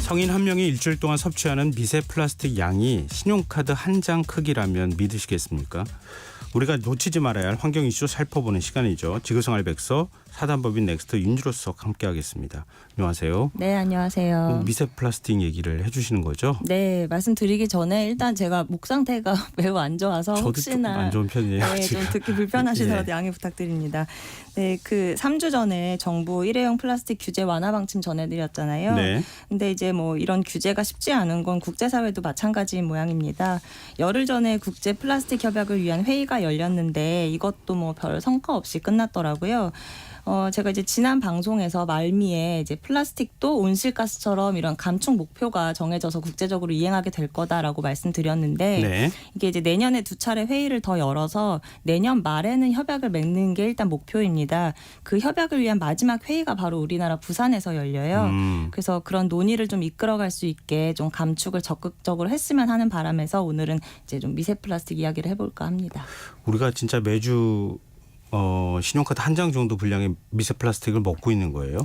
성인 한 명이 일주일 동안 섭취하는 미세 플라스틱 양이 신용카드 한 장 크기라면 믿으시겠습니까? 우리가 놓치지 말아야 할 환경 이슈 살펴보는 시간이죠. 지구생활백서 사단법인 넥스트 윤주로석 함께하겠습니다. 안녕하세요. 네, 안녕하세요. 미세 플라스틱 얘기를 해주시는 거죠? 네, 말씀드리기 전에 일단 제가 목 상태가 매우 안 좋아서 저도 혹시나 조금 안 좋은 편이에요. 네, 좀 듣기 불편하시더라도 양해 부탁드립니다. 네, 그 3주 전에 정부 일회용 플라스틱 규제 완화 방침 전해드렸잖아요. 네. 근데 이제 뭐 이런 규제가 쉽지 않은 건 국제사회도 마찬가지인 모양입니다. 열흘 전에 국제 플라스틱 협약을 위한 회의가 열렸는데 이것도 뭐 별 성과 없이 끝났더라고요. 제가 이제 지난 방송에서 말미에 이제 플라스틱도 온실가스처럼 이런 감축 목표가 정해져서 국제적으로 이행하게 될 거다라고 말씀드렸는데 네. 이게 이제 내년에 두 차례 회의를 더 열어서 내년 말에는 협약을 맺는 게 일단 목표입니다. 그 협약을 위한 마지막 회의가 바로 우리나라 부산에서 열려요. 그래서 그런 논의를 좀 이끌어갈 수 있게 좀 감축을 적극적으로 했으면 하는 바람에서 오늘은 이제 좀 미세 플라스틱 이야기를 해볼까 합니다. 우리가 진짜 매주 신용카드 한 장 정도 분량의 미세 플라스틱을 먹고 있는 거예요?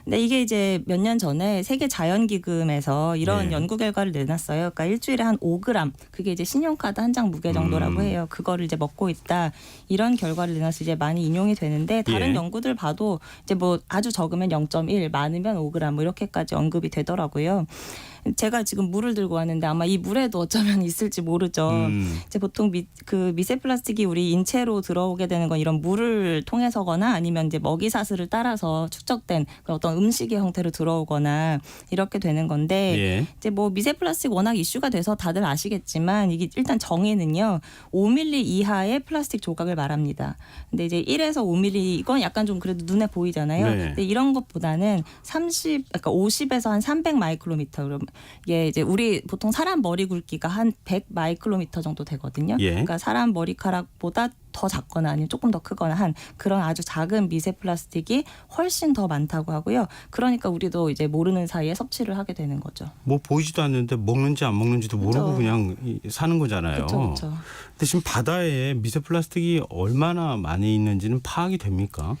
네, 이게 이제 몇 년 전에 세계 자연기금에서 이런 네. 연구 결과를 내놨어요. 그러니까 일주일에 한 5g, 그게 이제 신용카드 한 장 무게 정도라고 해요. 그거를 이제 먹고 있다. 이런 결과를 내놔서 이제 많이 인용이 되는데 다른 예. 연구들 봐도 이제 뭐 아주 적으면 0.1, 많으면 5g 뭐 이렇게까지 언급이 되더라고요. 제가 지금 물을 들고 왔는데 아마 이 물에도 어쩌면 있을지 모르죠. 이제 보통 그 미세 플라스틱이 우리 인체로 들어오게 되는 건 이런 물을 통해서거나 아니면 이제 먹이 사슬을 따라서 축적된 그런 어떤 음식의 형태로 들어오거나 이렇게 되는 건데 예. 이제 뭐 미세 플라스틱 워낙 이슈가 돼서 다들 아시겠지만 이게 일단 정의는요 5mm 이하의 플라스틱 조각을 말합니다. 근데 이제 1에서 5mm 이건 약간 좀 그래도 눈에 보이잖아요. 네. 근데 이런 것보다는 그러니까 50에서 한 300 마이크로미터 이게 이제 우리 보통 사람 머리 굵기가 한 100 마이크로미터 정도 되거든요. 예. 그러니까 사람 머리카락보다 더 작거나 아니면 조금 더 크거나 한 그런 아주 작은 미세 플라스틱이 훨씬 더 많다고 하고요. 그러니까 우리도 이제 모르는 사이에 섭취를 하게 되는 거죠. 뭐 보이지도 않는데 먹는지 안 먹는지도 모르고 그렇죠. 그냥 사는 거잖아요. 그렇죠. 근데 지금 바다에 미세 플라스틱이 얼마나 많이 있는지는 파악이 됩니까?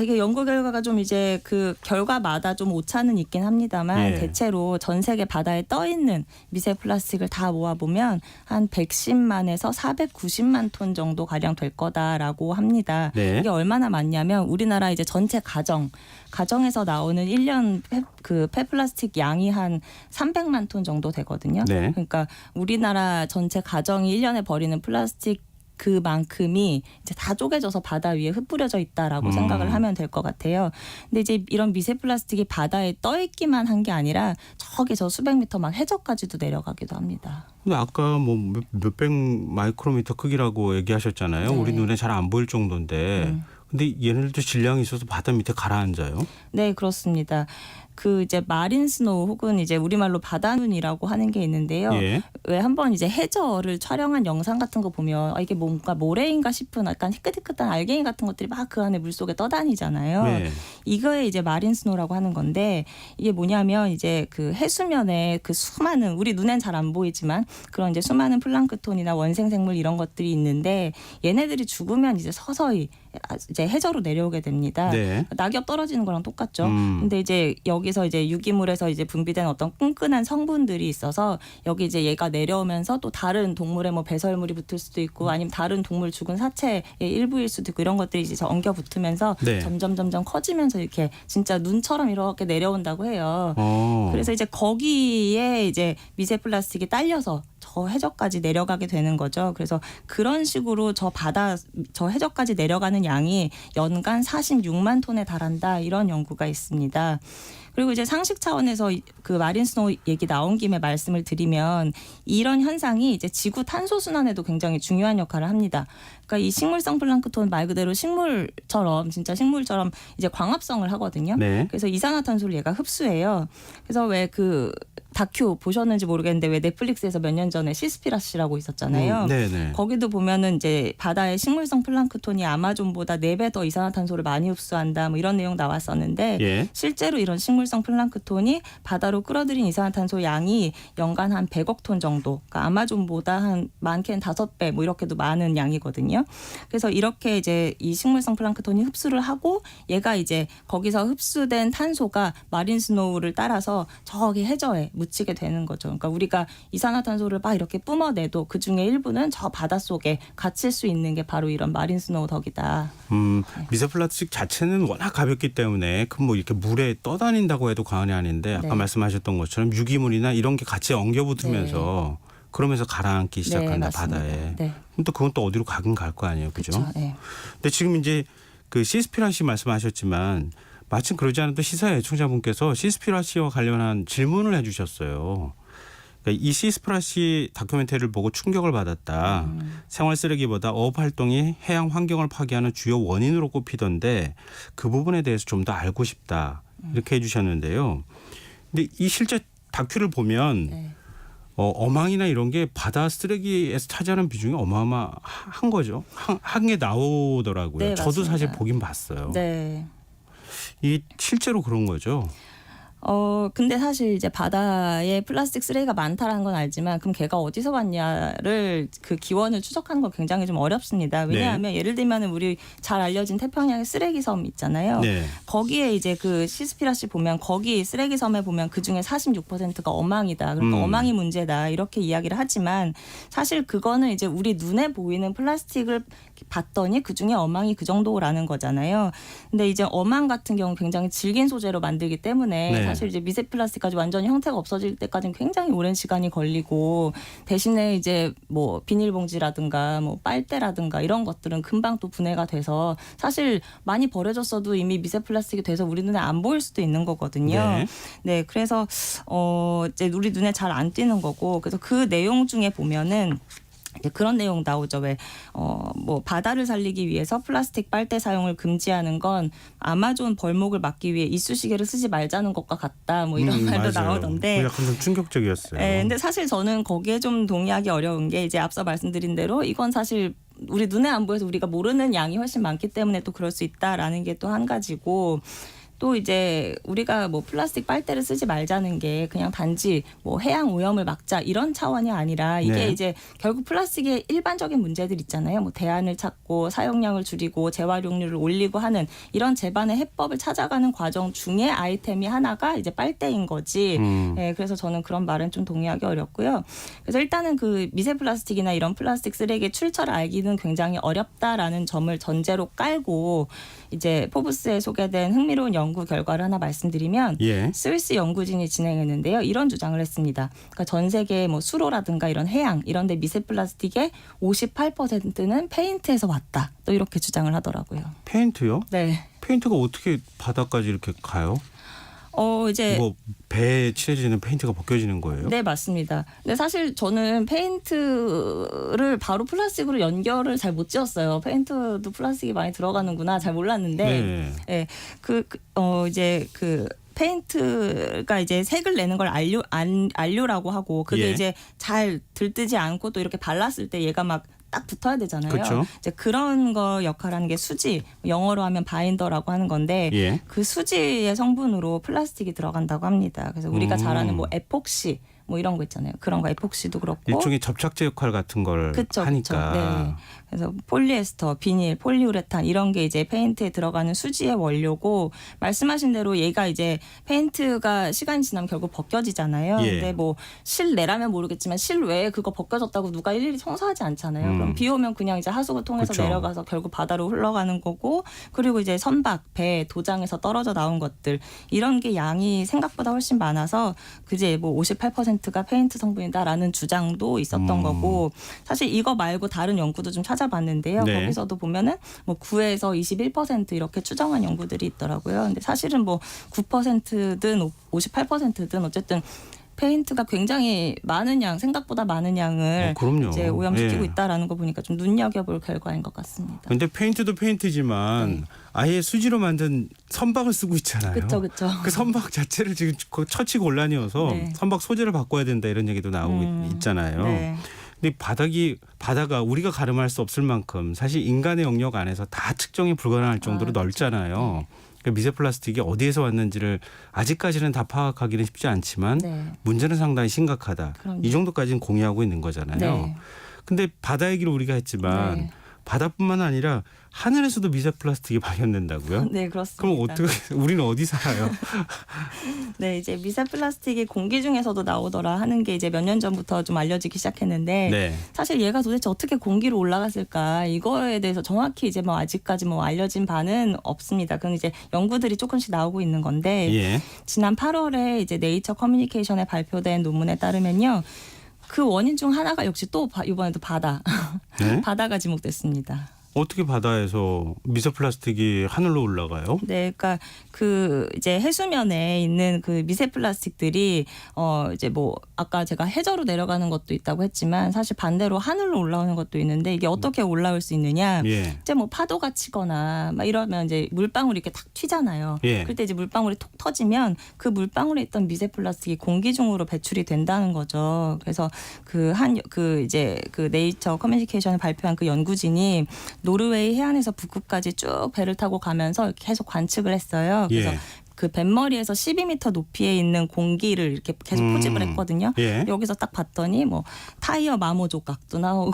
이게 연구 결과가 좀 이제 그 결과마다 좀 오차는 있긴 합니다만 예. 대체로 전 세계 바다에 떠 있는 미세 플라스틱을 다 모아보면 한 110만에서 490만 톤 정도 가량 될 거다라고 합니다. 네. 이게 얼마나 많냐면 우리나라 이제 전체 가정에서 나오는 1년 폐플라스틱 양이 한 300만 톤 정도 되거든요. 네. 그러니까 우리나라 전체 가정이 1년에 버리는 플라스틱 그만큼이 이제 다 쪼개져서 바다 위에 흩뿌려져 있다라고 생각을 하면 될 것 같아요. 근데 이제 이런 미세 플라스틱이 바다에 떠 있기만 한 게 아니라 저기 저 수백 미터 막 해저까지도 내려가기도 합니다. 근데 아까 뭐 몇백 마이크로미터 크기라고 얘기하셨잖아요. 네. 우리 눈에 잘 안 보일 정도인데. 근데 얘네들도 질량이 있어서 바다 밑에 가라앉아요? 네, 그렇습니다. 그 이제 마린 스노우 혹은 이제 우리말로 바다눈이라고 하는 게 있는데요. 예. 왜 한번 이제 해저를 촬영한 영상 같은 거 보면 이게 뭔가 모래인가 싶은 약간 희끗희끗한 알갱이 같은 것들이 막 그 안에 물속에 떠다니잖아요. 네. 이거에 이제 마린 스노우라고 하는 건데 이게 뭐냐면 이제 그 해수면에 그 수많은 우리 눈엔 잘 안 보이지만 그런 이제 수많은 플랑크톤이나 원생 생물 이런 것들이 있는데 얘네들이 죽으면 이제 서서히 이제 해저로 내려오게 됩니다. 네. 낙엽 떨어지는 거랑 똑같죠. 근데 이제 여기서 이제 유기물에서 이제 분비된 어떤 끈끈한 성분들이 있어서 여기 이제 얘가 내려오면서 또 다른 동물의 뭐 배설물이 붙을 수도 있고 아니면 다른 동물 죽은 사체의 일부일 수도 있고 이런 것들이 이제 엉겨 붙으면서 네. 점점 커지면서 이렇게 진짜 눈처럼 이렇게 내려온다고 해요. 어. 그래서 이제 거기에 이제 미세 플라스틱이 딸려서 저 해저까지 내려가게 되는 거죠. 그래서 그런 식으로 저 해저까지 내려가는 양이 연간 46만 톤에 달한다 이런 연구가 있습니다. 그리고 이제 상식 차원에서 그 마린 스노우 얘기 나온 김에 말씀을 드리면 이런 현상이 이제 지구 탄소 순환에도 굉장히 중요한 역할을 합니다. 그러니까 이 식물성 플랑크톤 말 그대로 진짜 식물처럼 이제 광합성을 하거든요. 네. 그래서 이산화탄소를 얘가 흡수해요. 그래서 왜 그 다큐 보셨는지 모르겠는데 왜 넷플릭스에서 몇 년 전에 시스피라시라고 있었잖아요. 네네. 거기도 보면은 이제 바다의 식물성 플랑크톤이 아마존보다 4배 더 이산화탄소를 많이 흡수한다 뭐 이런 내용 나왔었는데 예. 실제로 이런 식물성 플랑크톤이 바다로 끌어들인 이산화탄소 양이 연간 한 100억 톤 정도, 그러니까 아마존보다 한 많게는 5배 뭐 이렇게도 많은 양이거든요. 그래서 이렇게 이제 이 식물성 플랑크톤이 흡수를 하고 얘가 이제 거기서 흡수된 탄소가 마린 스노우를 따라서 저기 해저에 묻히게 되는 거죠. 그러니까 우리가 이산화탄소를 막 이렇게 뿜어내도 그 중에 일부는 저 바닷속에 갇힐 수 있는 게 바로 이런 마린 스노우 덕이다. 미세 플라스틱 자체는 워낙 가볍기 때문에 그 뭐 이렇게 물에 떠다닌다고 해도 과언이 아닌데 아까 네. 말씀하셨던 것처럼 유기물이나 이런 게 같이 엉겨붙으면서 그러면서 가라앉기 시작한다 맞습니다. 바다에. 네. 그럼 또 그건 또 어디로 가긴 갈 거 아니에요, 그죠? 그렇죠. 네. 근데 지금 이제 그 시스피라시 말씀하셨지만 마침 그러지 않아도 시사 애청자분께서 시스피라시와 관련한 질문을 해주셨어요. 그러니까 이 시스피라시 다큐멘터리를 보고 충격을 받았다. 생활 쓰레기보다 어업 활동이 해양 환경을 파괴하는 주요 원인으로 꼽히던데 그 부분에 대해서 좀 더 알고 싶다. 이렇게 해주셨는데요. 근데 이 실제 다큐를 보면 네. 어망이나 이런 게 바다 쓰레기에서 차지하는 비중이 어마어마한 거죠. 한 게 나오더라고요. 네, 저도 사실 맞습니다. 보긴 봤어요. 네. 이 실제로 그런 거죠. 근데 사실 이제 바다에 플라스틱 쓰레기가 많다라는 건 알지만 그럼 걔가 어디서 왔냐를 그 기원을 추적하는 건 굉장히 좀 어렵습니다. 왜냐하면 예를 들면 우리 잘 알려진 태평양의 쓰레기 섬 있잖아요. 네. 거기에 이제 그 시스피라시 보면 거기 쓰레기 섬에 보면 그 중에 46%가 어망이다. 그러니까 어망이 문제다. 이렇게 이야기를 하지만 사실 그거는 이제 우리 눈에 보이는 플라스틱을 봤더니 그 중에 어망이 그 정도라는 거잖아요. 근데 이제 어망 같은 경우 굉장히 질긴 소재로 만들기 때문에 네. 사실 이제 미세 플라스틱까지 완전히 형태가 없어질 때까지는 굉장히 오랜 시간이 걸리고 대신에 이제 뭐 비닐봉지라든가 뭐 빨대라든가 이런 것들은 금방 또 분해가 돼서 사실 많이 버려졌어도 이미 미세 플라스틱이 돼서 우리 눈에 안 보일 수도 있는 거거든요. 네. 네, 그래서 이제 우리 눈에 잘 안 띄는 거고 그래서 그 내용 중에 보면은 이제 그런 내용 나오죠. 왜 뭐 바다를 살리기 위해서 플라스틱 빨대 사용을 금지하는 건 아마존 벌목을 막기 위해 이쑤시개를 쓰지 말자는 것과 같다. 뭐 이런 말도 맞아요. 나오던데. 약간 좀 충격적이었어요. 네, 근데 사실 저는 거기에 좀 동의하기 어려운 게 이제 앞서 말씀드린 대로 이건 사실 우리 눈에 안 보여서 우리가 모르는 양이 훨씬 많기 때문에 또 그럴 수 있다라는 게 또 한 가지고. 또 이제 우리가 뭐 플라스틱 빨대를 쓰지 말자는 게 그냥 단지 뭐 해양 오염을 막자 이런 차원이 아니라 이게 네. 이제 결국 플라스틱의 일반적인 문제들 있잖아요. 뭐 대안을 찾고 사용량을 줄이고 재활용률을 올리고 하는 이런 제반의 해법을 찾아가는 과정 중에 아이템이 하나가 이제 빨대인 거지. 네, 그래서 저는 그런 말은 좀 동의하기 어렵고요. 그래서 일단은 그 미세 플라스틱이나 이런 플라스틱 쓰레기의 출처를 알기는 굉장히 어렵다라는 점을 전제로 깔고 이제 포브스에 소개된 흥미로운 연구 결과를 하나 말씀드리면 예. 스위스 연구진이 진행했는데요. 이런 주장을 했습니다. 그러니까 전 세계 뭐 수로라든가 이런 해양 이런 데 미세 플라스틱의 58%는 페인트에서 왔다. 또 이렇게 주장을 하더라고요. 페인트요? 네. 페인트가 어떻게 바다까지 이렇게 가요? 이제 뭐 배에 칠해지는 페인트가 벗겨지는 거예요? 네, 맞습니다. 근데 사실 저는 페인트를 바로 플라스틱으로 연결을 잘 못 지었어요. 페인트도 플라스틱이 많이 들어가는구나 잘 몰랐는데, 네. 이제 그 페인트가 이제 색을 내는 걸 안료라고 하고 그게 예. 이제 잘 들뜨지 않고 또 이렇게 발랐을 때 얘가 막 딱 붙어야 되잖아요. 그렇죠. 이제 그런 거 역할하는 게 수지, 영어로 하면 바인더라고 하는 건데 예. 그 수지의 성분으로 플라스틱이 들어간다고 합니다. 그래서 우리가 잘 아는 뭐 에폭시 뭐 이런 거 있잖아요. 그런 거 에폭시도 그렇고 일종의 접착제 역할 같은 걸 그쵸, 하니까. 그쵸. 네. 그래서 폴리에스터, 비닐, 폴리우레탄 이런 게 이제 페인트에 들어가는 수지의 원료고 말씀하신 대로 얘가 이제 페인트가 시간이 지나면 결국 벗겨지잖아요. 예. 근데 뭐 실내라면 모르겠지만 실외에 그거 벗겨졌다고 누가 일일이 청소하지 않잖아요. 그럼 비 오면 그냥 이제 하수구 통해서 그쵸. 내려가서 결국 바다로 흘러가는 거고 그리고 이제 선박, 배, 도장에서 떨어져 나온 것들 이런 게 양이 생각보다 훨씬 많아서 그제 뭐 58%가 페인트 성분이다라는 주장도 있었던 거고 사실 이거 말고 다른 연구도 좀 찾아봤는데요. 네. 거기서도 보면은 뭐 9에서 21% 이렇게 추정한 연구들이 있더라고요. 근데 사실은 뭐 9%든 58%든 어쨌든 페인트가 굉장히 많은 양, 생각보다 많은 양을 그럼요. 이제 오염시키고 예. 있다라는 거 보니까 좀 눈여겨볼 결과인 것 같습니다. 근데 페인트도 페인트지만 아예 수지로 만든 선박을 쓰고 있잖아요. 그렇죠, 그렇죠. 그 선박 자체를 지금 처치곤란이어서 네. 선박 소재를 바꿔야 된다 이런 얘기도 나오고 있잖아요. 네. 근데 바다가 우리가 가늠할 수 없을 만큼 사실 인간의 영역 안에서 다 측정이 불가능할 정도로 넓잖아요. 그러니까 미세 플라스틱이 어디에서 왔는지를 아직까지는 다 파악하기는 쉽지 않지만 네. 문제는 상당히 심각하다. 그럼요. 이 정도까지는 공유하고 있는 거잖아요. 네. 근데 바다 얘기를 우리가 했지만 네. 바다뿐만 아니라 하늘에서도 미세 플라스틱이 발견된다고요? 네, 그렇습니다. 그럼 어떻게 우리는 어디 살아요? 네, 이제 미세 플라스틱이 공기 중에서도 나오더라 하는 게 이제 몇 년 전부터 좀 알려지기 시작했는데 네. 사실 얘가 도대체 어떻게 공기로 올라갔을까 이거에 대해서 정확히 이제 뭐 아직까지 뭐 알려진 바는 없습니다. 그건 이제 연구들이 조금씩 나오고 있는 건데 예. 지난 8월에 이제 네이처 커뮤니케이션에 발표된 논문에 따르면요. 그 원인 중 하나가 역시 또 이번에도 네? 바다가 지목됐습니다. 어떻게 바다에서 미세 플라스틱이 하늘로 올라가요? 네, 그러니까 그 이제 해수면에 있는 그 미세 플라스틱들이 이제 뭐 아까 제가 해저로 내려가는 것도 있다고 했지만 사실 반대로 하늘로 올라오는 것도 있는데 이게 어떻게 올라올 수 있느냐? 예. 이제 뭐 파도가 치거나 막 이러면 이제 물방울이 이렇게 탁 튀잖아요. 예. 그때 이제 물방울이 톡 터지면 그 물방울에 있던 미세 플라스틱이 공기 중으로 배출이 된다는 거죠. 그래서 그 네이처 커뮤니케이션에 발표한 그 연구진이 노르웨이 해안에서 북극까지 쭉 배를 타고 가면서 계속 관측을 했어요. 그래서 예. 그 뱃머리에서 12m 높이에 있는 공기를 이렇게 계속 포집을 했거든요. 예. 여기서 딱 봤더니 뭐 타이어 마모 조각도 나오고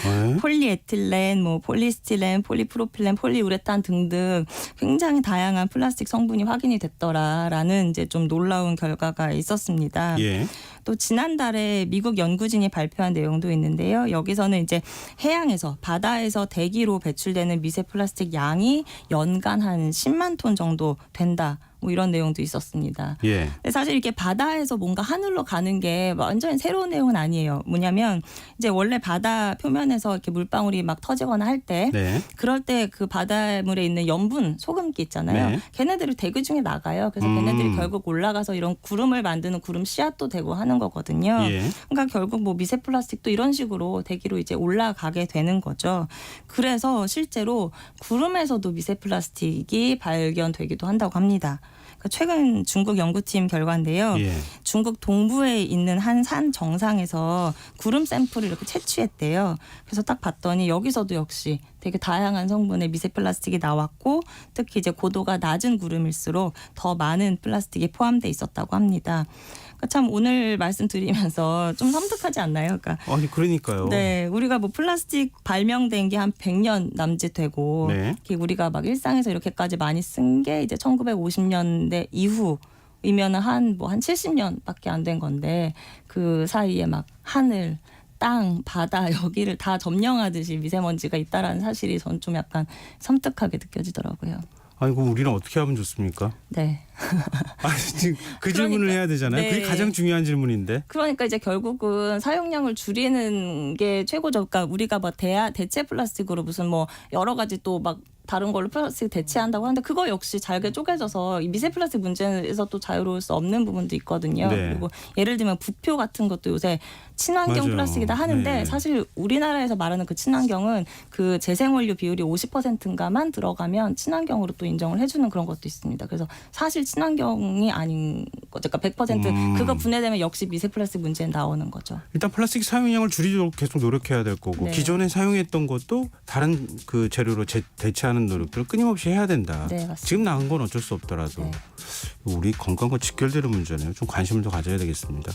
네? 폴리에틸렌, 뭐 폴리스틸렌, 폴리프로필렌, 폴리우레탄 등등 굉장히 다양한 플라스틱 성분이 확인이 됐더라라는 이제 좀 놀라운 결과가 있었습니다. 예. 또 지난달에 미국 연구진이 발표한 내용도 있는데요. 여기서는 이제 해양에서 바다에서 대기로 배출되는 미세 플라스틱 양이 연간 한 10만 톤 정도 된다. 뭐 이런 내용도 있었습니다. 예. 근데 사실 이렇게 바다에서 뭔가 하늘로 가는 게 완전히 새로운 내용은 아니에요. 뭐냐면 이제 원래 바다 표면에서 이렇게 물방울이 막 터지거나 할 때 네. 그럴 때 그 바닷물에 있는 염분, 소금기 있잖아요. 네. 걔네들이 대기 중에 나가요. 그래서 걔네들이 결국 올라가서 이런 구름을 만드는 구름 씨앗도 되고 하는 거거든요. 예. 그러니까 결국 뭐 미세 플라스틱도 이런 식으로 대기로 이제 올라가게 되는 거죠. 그래서 실제로 구름에서도 미세 플라스틱이 발견되기도 한다고 합니다. 그러니까 최근 중국 연구팀 결과인데요. 예. 중국 동부에 있는 한 산 정상에서 구름 샘플을 이렇게 채취했대요. 그래서 딱 봤더니 여기서도 역시 되게 다양한 성분의 미세 플라스틱이 나왔고 특히 이제 고도가 낮은 구름일수록 더 많은 플라스틱이 포함돼 있었다고 합니다. 그러니까 참 오늘 말씀드리면서 좀 섬뜩하지 않나요? 그러니까 아니 그러니까요. 네, 우리가 뭐 플라스틱 발명된 게 한 100년 남짓 되고 네. 이렇게 우리가 막 일상에서 이렇게까지 많이 쓴 게 이제 1950년대 이후이면은 한 70년밖에 안 된 건데 그 사이에 막 하늘, 땅, 바다 여기를 다 점령하듯이 미세먼지가 있다라는 사실이 전 좀 약간 섬뜩하게 느껴지더라고요. 아니 그럼 우리는 어떻게 하면 좋습니까? 네. 아니 지금 그 질문을 그러니까, 해야 되잖아요. 네. 그게 가장 중요한 질문인데. 그러니까 이제 결국은 사용량을 줄이는 게 최고죠. 그러니까 우리가 뭐 대체 플라스틱으로 무슨 뭐 여러 가지 또 막 다른 걸로 플라스틱 대체한다고 하는데 그거 역시 잘게 쪼개져서 이 미세 플라스틱 문제에서 또 자유로울 수 없는 부분도 있거든요. 네. 그리고 예를 들면 부표 같은 것도 요새 친환경 맞아요. 플라스틱이다 하는데 네. 사실 우리나라에서 말하는 그 친환경은 그 재생원료 비율이 50%인가만 들어가면 친환경으로 또 인정을 해주는 그런 것도 있습니다. 그래서 사실 친환경이 아닌 거죠. 그러니까 100% 그거 분해되면 역시 미세 플라스틱 문제는 나오는 거죠. 일단 플라스틱 사용량을 줄이도록 계속 노력해야 될 거고 네. 기존에 사용했던 것도 다른 그 재료로 대체하는 노력들을 끊임없이 해야 된다. 네, 맞습니다. 지금 나은 건 어쩔 수 없더라도 네. 우리 건강과 직결되는 문제네요. 좀 관심을 더 가져야 되겠습니다.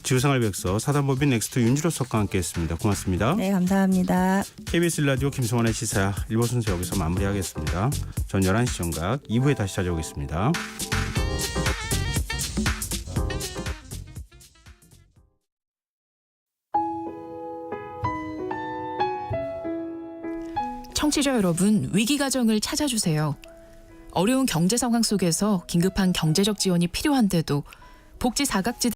지구생활백서 사단법인 넥스트 윤지로 석과 함께했습니다. 고맙습니다. 네, 감사합니다. KBS 일라디오 김성환의 시사 1부 순서 여기서 마무리하겠습니다. 전 11시 정각 2부에 다시 찾아오겠습니다. 청취자 여러분, 위기가정을 찾아주세요. 어려운 경제 상황 속에서 긴급한 경제적 지원이 필요한데도 복지 사각지대